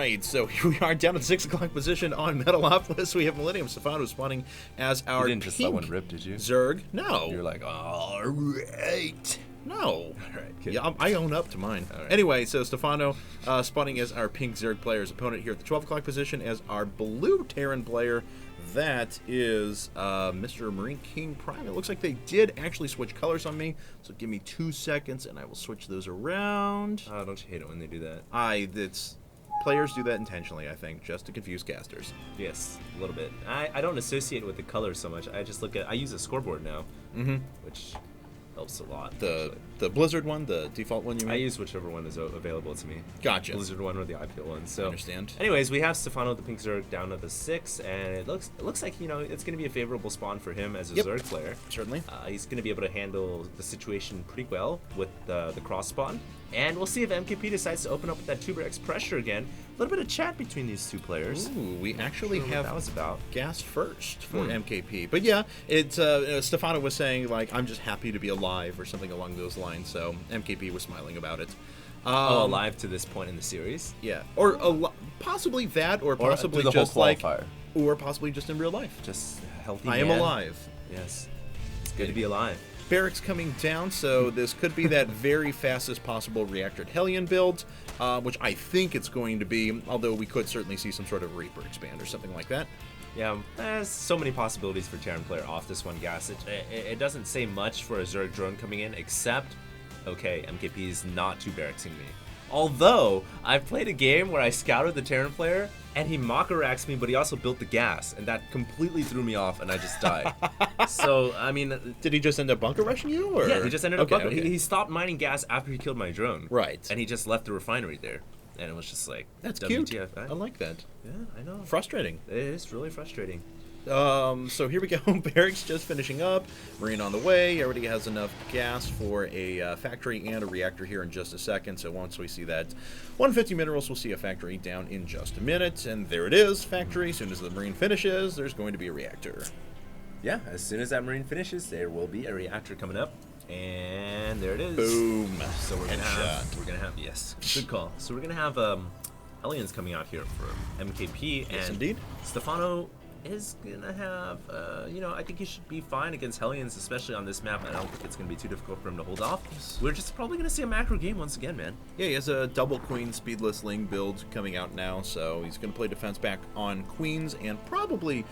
right, so here we are down at 6 o'clock position on Metalopolis. We have Millennium Stephano spawning as our You didn't just let one rip, did you? Zerg. No. You're like, all right. No. All right, good. Yeah, I own up to mine. All right. Anyway, so Stephano spawning as our pink Zerg player's opponent here at the 12 o'clock position as our blue Terran player. That is Mr. Marine King Prime. It looks like they did actually switch colors on me, so give me 2 seconds and I will switch those around. Oh, don't you hate it when they do that? Players do that intentionally, I think, just to confuse casters. Yes, a little bit. I don't associate it with the colors so much. I just I use a scoreboard now, which helps a lot. The Blizzard one, the default one, you mean? I use whichever one is available to me. Gotcha. Blizzard one or the IPL one. So Understand. Anyways, we have Stephano the pink Zerg down at the 6, and it looks like it's going to be a favorable spawn for him as a Zerg player. Certainly. He's going to be able to handle the situation pretty well with the cross spawn. And we'll see if MKP decides to open up with that 2x pressure again. A little bit of chat between these two players. Ooh, we actually have that was about gas first for MKP. But yeah, it's Stephano was saying, like, I'm just happy to be alive or something along those lines. So MKP was smiling about it. alive to this point in the series. Yeah, or possibly that, or possibly the just whole like, qualifier. or possibly just in real life. Just healthy. I am man. alive. Yes, it's good to be alive. Barracks coming down, so this could be that very fastest possible reactored Hellion build, which I think it's going to be, although we could certainly see some sort of Reaper expand or something like that. Yeah, there's so many possibilities for Terran player off this one gas. It doesn't say much for a Zerg drone coming in, except, okay, MKP is not 2-barracksing me. Although, I've played a game where I scouted the Terran player, and he Maka-raxed me, but he also built the gas, and that completely threw me off, and I just died. So, I mean... Did he just end up bunker rushing you? Or? Yeah, he just ended up bunker. Okay. He stopped mining gas after he killed my drone. Right. And he just left the refinery there. And it was just like, That's WTF. cute. I like that. Yeah, I know. Frustrating. It is really frustrating. So here we go. Barracks just finishing up. Marine on the way. Already has enough gas for a factory and a reactor here in just a second. So once we see that 150 minerals, we'll see a factory down in just a minute. And there it is, factory. As soon as the Marine finishes, there's going to be a reactor. Yeah, as soon as that Marine finishes, there will be a reactor coming up. And there it is. Boom. So we're gonna have yes, good call. So we're gonna have Hellions coming out here for MKP, Yes, and indeed. Stephano is gonna have, I think he should be fine against Hellions, especially on this map. I don't think it's gonna be too difficult for him to hold off. We're just probably gonna see a macro game once again, man. Yeah, he has a double Queen Speedless Ling build coming out now, so he's going to play defense back on Queens and probably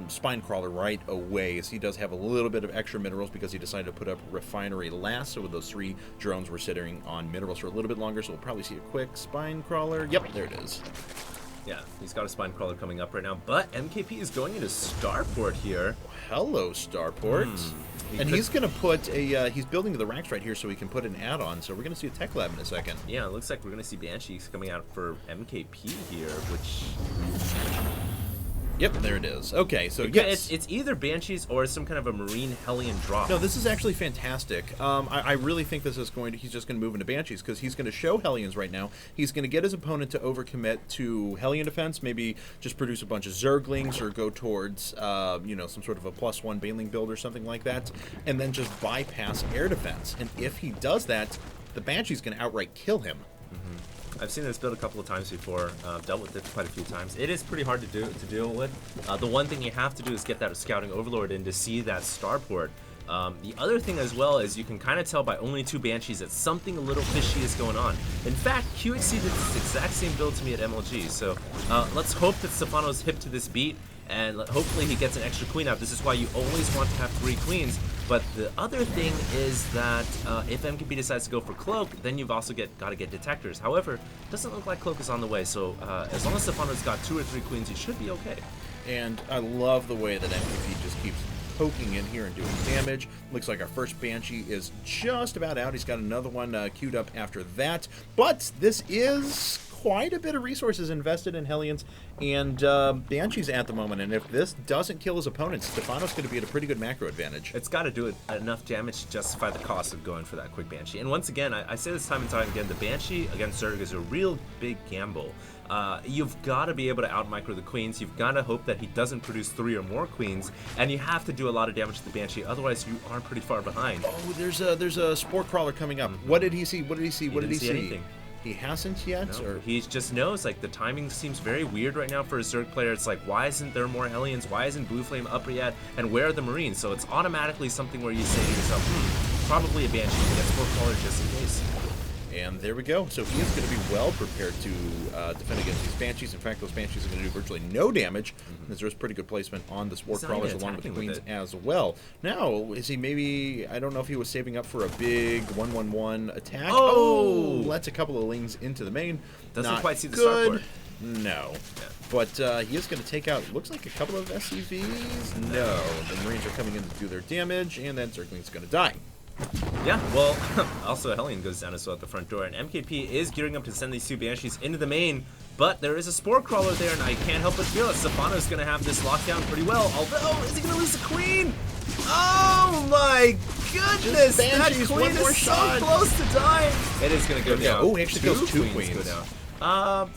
Spine Crawler right away, as he does have a little bit of extra minerals because he decided to put up Refinery last, so with those 3 drones, we're sitting on minerals for a little bit longer, so we'll probably see a quick Spine Crawler. Yep, there it is. Yeah, he's got a Spine Crawler coming up right now, but MKP is going into Starport here. Hello, Starport. He's going to put a, he's building the racks right here so he can put an add-on, so we're going to see a tech lab in a second. Yeah, it looks like we're going to see Banshees coming out for MKP here, which... Yep, there it is. Okay, so yes. It's either Banshees or some kind of a Marine Hellion drop. No, this is actually fantastic. I really think this is going to, he's just going to move into Banshees because he's going to show Hellions right now. He's going to get his opponent to overcommit to Hellion defense, maybe just produce a bunch of Zerglings or go towards, some sort of a +1 Baneling build or something like that, and then just bypass air defense. And if he does that, the Banshee's going to outright kill him. I've seen this build a couple of times before, dealt with it quite a few times. It is pretty hard to deal with. The one thing you have to do is get that Scouting Overlord in to see that Starport. The other thing as well is you can kind of tell by only 2 Banshees that something a little fishy is going on. In fact, QXC did this exact same build to me at MLG, so let's hope that Stephano's hip to this beat, and hopefully he gets an extra queen out. This is why you always want to have 3 queens. But the other thing is that if MKP decides to go for Cloak, then you've also got to get detectors. However, it doesn't look like Cloak is on the way, so as long as Stephano's got 2 or 3 queens, he should be okay. And I love the way that MKP just keeps poking in here and doing damage. Looks like our first Banshee is just about out. He's got another one queued up after that. But this is quite a bit of resources invested in Hellions and Banshees at the moment, and if this doesn't kill his opponent, Stephano's going to be at a pretty good macro advantage. It's got to do enough damage to justify the cost of going for that quick Banshee. And once again, I say this time and time again, the Banshee against Zerg is a real big gamble. You've got to be able to out-micro the queens, you've got to hope that he doesn't produce 3 or more queens, and you have to do a lot of damage to the Banshee, otherwise you are pretty far behind. Oh, there's a Spore Crawler coming up. What did he see? What did he see? What did he see? Anything. He hasn't yet? No, Or he just knows, like, the timing seems very weird right now for a Zerg player. It's like, why isn't there more Hellions? Why isn't Blue Flame up yet? And where are the Marines? So it's automatically something where you say to yourself, probably a Banshee. He gets 4 crawlers just in case. And there we go. So he is going to be well prepared to defend against these Banshees. In fact, those Banshees are going to do virtually no damage, as there's pretty good placement on the Spore Crawlers along with the Queens as well. Now, is he maybe, I don't know if he was saving up for a big 1-1-1 attack. Oh! Lets a couple of Lings into the main. Doesn't Not quite see the good. starport. No. Yeah. But he is going to take out, looks like a couple of SCVs. No. The Marines are coming in to do their damage, and then Zergling's going to die. Yeah, well, also a Hellion goes down as well at the front door, and MKP is gearing up to send these 2 Banshees into the main, but there is a Spore Crawler there, and I can't help but feel that Stephano's going to have this locked down pretty well, although, is he going to lose the Queen? Oh my goodness, that Queen is so close to dying! It is going to go down. Oh, he actually kills 2 Queens. Go down.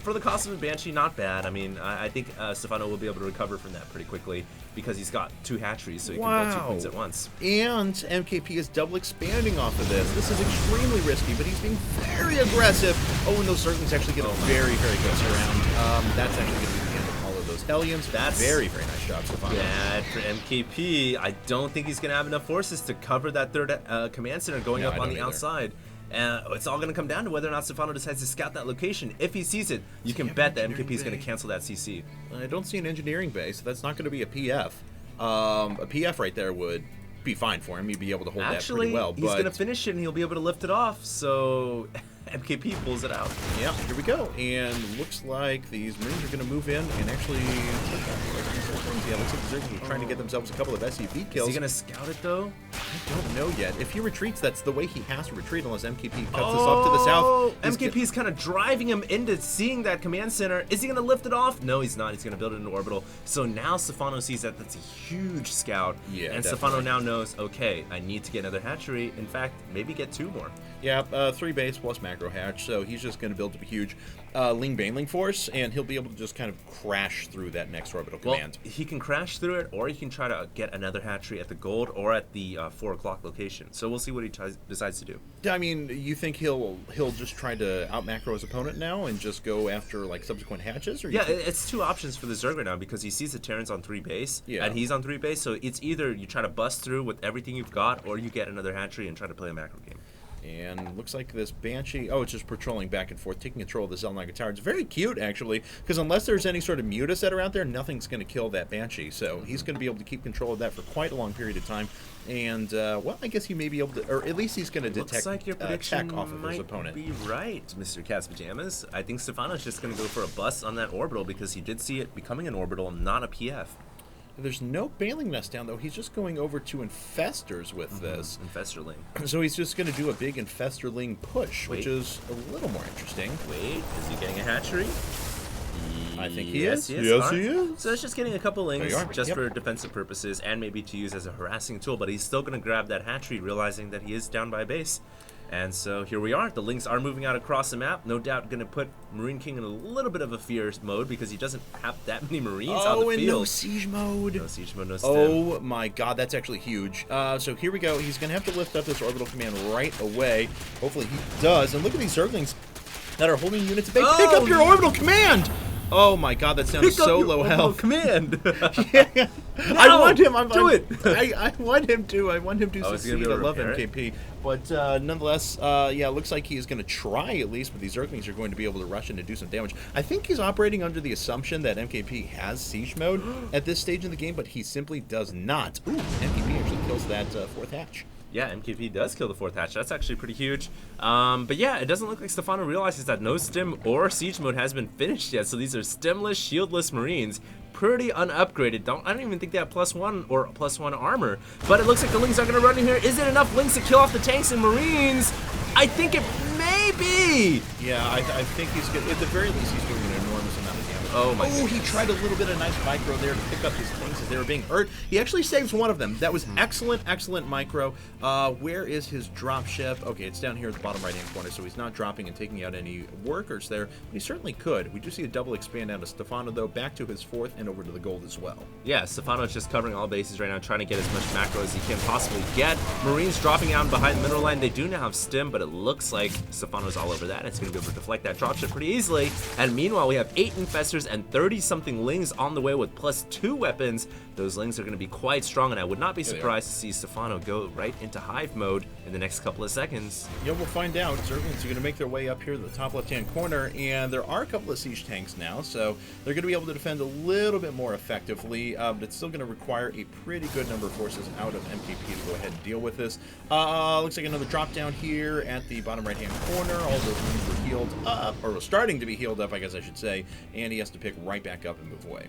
For the cost of a Banshee, not bad. I mean, I think Stephano will be able to recover from that pretty quickly because he's got 2 hatcheries, so he can build 2 Queens at once. And MKP is double expanding off of this. This is extremely risky, but he's being very aggressive. Oh, and those Zerglings actually get a very, very close around. That's actually going to be the end of all of those Hellions. That's very, very nice job, Stephano. Bad for MKP. I don't think he's going to have enough forces to cover that 3rd command center going up on the outside. And it's all going to come down to whether or not Stephano decides to scout that location. If he sees it, you can bet that MKP is going to cancel that CC. I don't see an engineering base, so that's not going to be a PF. A PF right there would be fine for him. He'd be able to hold that pretty well. He's going to finish it, and he'll be able to lift it off, so MKP pulls it out. Yeah, here we go. And looks like these Marines are going to move in and actually... Yeah, looks like the Zerglings are trying to get themselves a couple of SCV kills. Is he going to scout it, though? I don't know yet. If he retreats, that's the way he has to retreat unless MKP cuts this off to the south. MKP's kind of driving him into seeing that command center. Is he going to lift it off? No, he's not. He's going to build it into orbital. So now Stephano sees that that's a huge scout. Yeah, and Stephano now knows, okay, I need to get another hatchery. In fact, maybe get 2 more. Yeah, 3 base plus macro hatch, so he's just going to build up a huge Ling Baneling force, and he'll be able to just kind of crash through that next orbital command. He can crash through it, or he can try to get another hatchery at the gold or at the 4 o'clock location. So we'll see what he decides to do. I mean, you think he'll just try to out macro his opponent now and just go after like subsequent hatches? Or yeah, it's 2 options for the Zerg right now because he sees the Terrans on 3 base, and he's on 3 base. So it's either you try to bust through with everything you've got, or you get another hatchery and try to play a macro game. And looks like this Banshee, it's just patrolling back and forth, taking control of the Zelnaga Tower. It's very cute, actually, because unless there's any sort of mutas that are out there, nothing's going to kill that Banshee. So he's going to be able to keep control of that for quite a long period of time. And, well, I guess he may be able to, or at least he's going to detect like your prediction tech off of his opponent. Be right, Mr. Cat's Pajamas. I think Stephano's just going to go for a bust on that orbital because he did see it becoming an orbital, not a PF. There's no Baneling Nest down, though. He's just going over to Infestors with this. Infestorling. So he's just going to do a big Infestorling push, which is a little more interesting. Wait, is he getting a hatchery? I think he is. Yes, he is. So it's just getting a couple Lings just for defensive purposes and maybe to use as a harassing tool, but he's still going to grab that hatchery, realizing that he is down by a base. And so here we are. The Lings are moving out across the map. No doubt going to put Marine King in a little bit of a fear mode because he doesn't have that many Marines on the field. And no siege mode. No siege mode, no stim. Oh my god, that's actually huge. So here we go. He's going to have to lift up this orbital command right away. Hopefully he does. And look at these Zerglings that are holding units. Pick up your orbital command! Oh my god, that sounds so low health. Command. Yeah. No, I want him. Do it. I want him to. I want him to succeed. I love MKP. But nonetheless, yeah, it looks like he's going to try at least, but these Zerglings are going to be able to rush in and do some damage. I think he's operating under the assumption that MKP has siege mode at this stage in the game, but he simply does not. Ooh, MKP actually kills that 4th hatch. Yeah, MKP does kill the 4th hatch. That's actually pretty huge. But yeah, it doesn't look like Stephano realizes that no stim or siege mode has been finished yet. So these are stimless, shieldless Marines. Pretty unupgraded. I don't even think they have +1 or +1 armor. But it looks like the Lings are going to run in here. Is it enough Lings to kill off the tanks and Marines? I think it may be. Yeah, I think he's good. At the very least, he's doing an enormous amount of damage Oh my Oh, goodness. he tried a little bit of nice micro there to pick up his things as they were being hurt. He actually saves one of them. That was excellent, excellent micro. Where is his drop ship? Okay, it's down here at the bottom right-hand corner, so he's not dropping and taking out any workers there, but he certainly could. We do see a double expand down to Stephano, though, back to his fourth and over to the gold as well. Yeah, Stephano's just covering all bases right now, trying to get as much macro as he can possibly get. Marines dropping out behind the mineral line. They do now have stim, but it looks like Stephano's all over that. It's going to be able to deflect that dropship pretty easily. And meanwhile, we have 8 infestors and 30-something lings on the way with +2 weapons. Those lings are going to be quite strong, and I would not be surprised to see Stephano go right into hive mode in the next couple of seconds. Yeah, we'll find out. Zerglings are going to make their way up here to the top left-hand corner, and there are a couple of siege tanks now, so they're going to be able to defend a little bit more effectively, but it's still going to require a pretty good number of forces out of MKP to go ahead and deal with this. Looks like another drop down here at the bottom right-hand corner. All those lings were healed up, or were starting to be healed up, I guess I should say, and he has to pick right back up and move away.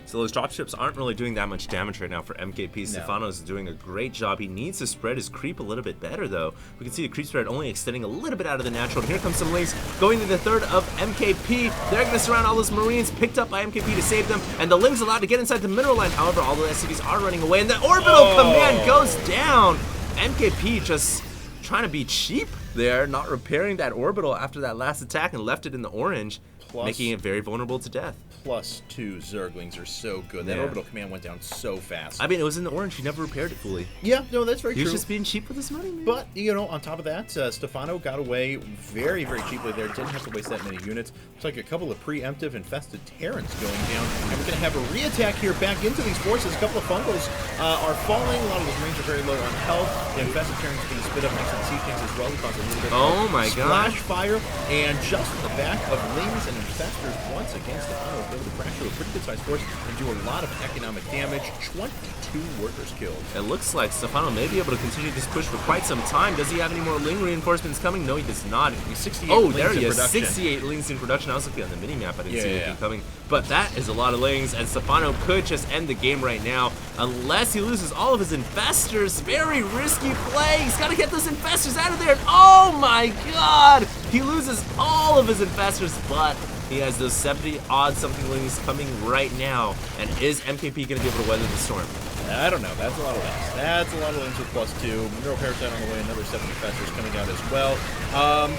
So those dropships aren't really doing that much damage right now for MKP. No. Stephano's doing a great job. He needs to spread his creep a little bit better, though. We can see the creep spread only extending a little bit out of the natural. And here comes some lings going to the third of MKP. They're going to surround all those Marines, picked up by MKP to save them. And the lings allowed to get inside the mineral line. However, all the SCVs are running away. And the orbital command goes down. MKP just trying to be cheap there, not repairing that orbital after that last attack and left it in the orange, making it very vulnerable to death. +2 Zerglings are so good. That orbital command went down so fast. I mean, it was in the orange. He never repaired it fully. Yeah, no, that's very He true. was just being cheap with his money, man. But, you know, on top of that, Stephano got away very, very cheaply there. Didn't have to waste that many units. Looks like a couple of preemptive infested Terrans going down. And we're going to have a re-attack here back into these forces. A couple of fungals are falling. A lot of those Marines are very low on health. The infested Terrans are going to spit up next to the siege tanks as well. We cause a little bit of splash fire. And just in the back of lings and infestors, once again, Stephano was able to fracture a pretty good sized force and do a lot of economic damage. 22 workers killed. It looks like Stephano may be able to continue this push for quite some time. Does he have any more ling reinforcements coming? No, he does not. He's 68 oh, lings there he in is. production. 68 lings in production. I was looking on the mini-map. I didn't see anything coming. But that is a lot of lings, and Stephano could just end the game right now unless he loses all of his infestors. Very risky play. He's got to get those infestors out of there. And oh my god! He loses all of his infestors, but he has those 70-odd something lings coming right now. And is MKP going to be able to weather the storm? I don't know. That's a lot of lings. That's a lot of lings with +2. Mineral Parasite on the way. Another 7 infestors coming out as well.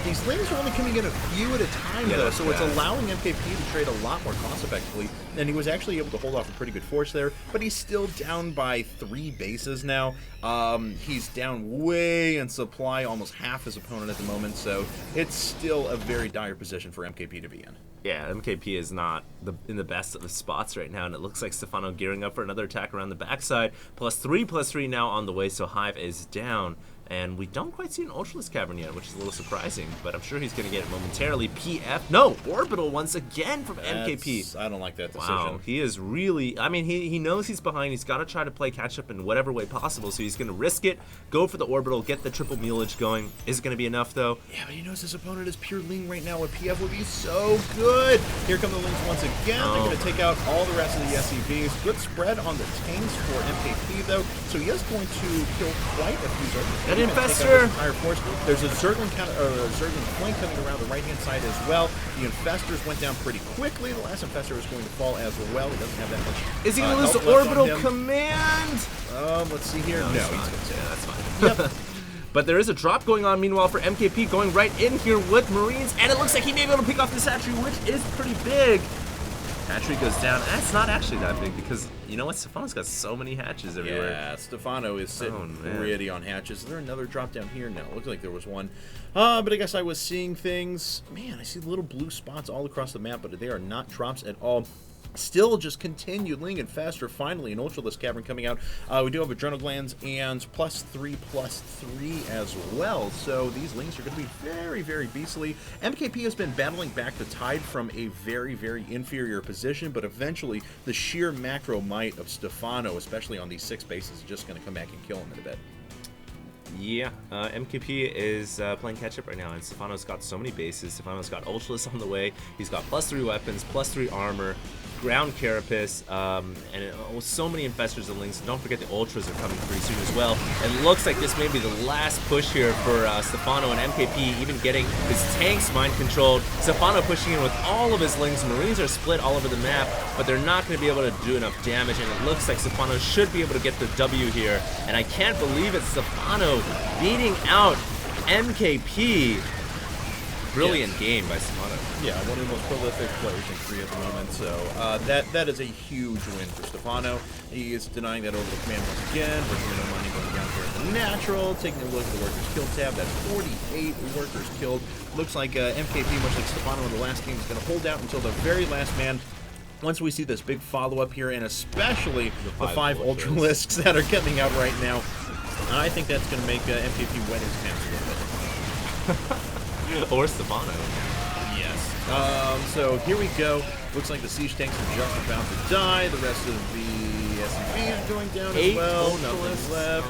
These lings are only coming in a few at a time, though, so it's allowing MKP to trade a lot more cost-effectively. And he was actually able to hold off a pretty good force there, but he's still down by 3 bases now. He's down way in supply, almost half his opponent at the moment, so it's still a very dire position for MKP to be in. Yeah, MKP is not in the best of the spots right now, and it looks like Stephano gearing up for another attack around the backside. +3 now on the way, so Hive is down. And we don't quite see an Ultralisk Cavern yet, which is a little surprising, but I'm sure he's going to get it momentarily. PF, no, Orbital once again from MKP. I don't like that decision. Wow, he is really, I mean, he knows he's behind. He's got to try to play catch-up in whatever way possible, so he's going to risk it, go for the Orbital, get the triple mealage going. Is it going to be enough, though? Yeah, but he knows his opponent is pure Ling right now. A PF would be so good. Here come the Lings once again. They're going to take out all the rest of the SCVs. Good spread on the tanks for MKP, though, so he is going to kill quite a few Zerglings. That infestor! Force. There's a Zergling flank coming around the right-hand side as well. The infestors went down pretty quickly. The last infestor is going to fall as well. He doesn't have that much. Is he going to lose the Orbital Command? Let's see here. No, he's going to. Yeah, that's fine. Yep. But there is a drop going on, meanwhile, for MKP going right in here with Marines, and it looks like he may be able to pick off this hatchery, which is pretty big. Hatchery goes down. That's not actually that big because, you know what, Stephano's got so many hatches everywhere. Yeah, Stephano is sitting pretty on hatches. Is there another drop down here? No, it looks like there was one. But I guess I was seeing things. Man, I see little blue spots all across the map, but they are not drops at all. Still just continued Ling and faster. Finally, an Ultralisk Cavern coming out. We do have Adrenal Glands and +3/+3 as well. So these Lings are going to be very, very beastly. MKP has been battling back the tide from a very, very inferior position, but eventually the sheer macro might of Stephano, especially on these 6 bases, is just going to come back and kill him in a bit. Yeah, MKP is playing catch-up right now, and Stephano's got so many bases. Stephano's got Ultralisk on the way. He's got +3 weapons, +3 armor. ground carapace, so many infestors and links. And don't forget the ultras are coming pretty soon as well. It looks like this may be the last push here for Stephano and MKP, even getting his tanks mind controlled. Stephano pushing in with all of his links. Marines are split all over the map, but they're not going to be able to do enough damage, and it looks like Stephano should be able to get the W here. And I can't believe it, Stephano beating out MKP. Brilliant game by Stephano. Yeah, one of the most prolific players in Korea at the moment. So that is a huge win for Stephano. He is denying that over the command once again. Working no money going down here at the natural. Taking a look at the workers kill tab. That's 48 workers killed. Looks like MKP, much like Stephano in the last game, is going to hold out until the very last man. Once we see this big follow-up here, and especially the 5 Ultralisks that are coming out right now, I think that's going to make MKP wet his pants a little bit. Or Stephano. Yes. So here we go. Looks like the siege tanks are just about to die. The rest of the SCVs are going down as well. Nothing left.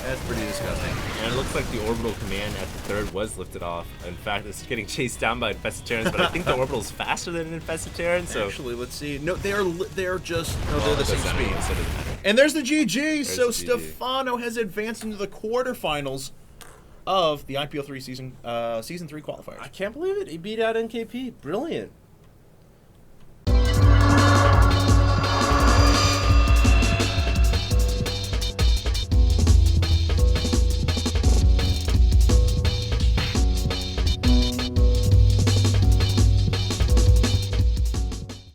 That's pretty disgusting. And it looks like the orbital command at the third was lifted off. In fact, it's getting chased down by infested Terrans, but I think the orbital is faster than an infested Terran. So actually, let's see. No, they're just they're the same speed. So it doesn't matter. And there's the GG. There's so the GG. Stephano has advanced into the quarterfinals of the IPL 3 season 3 qualifiers. I can't believe it. He beat out MKP. Brilliant.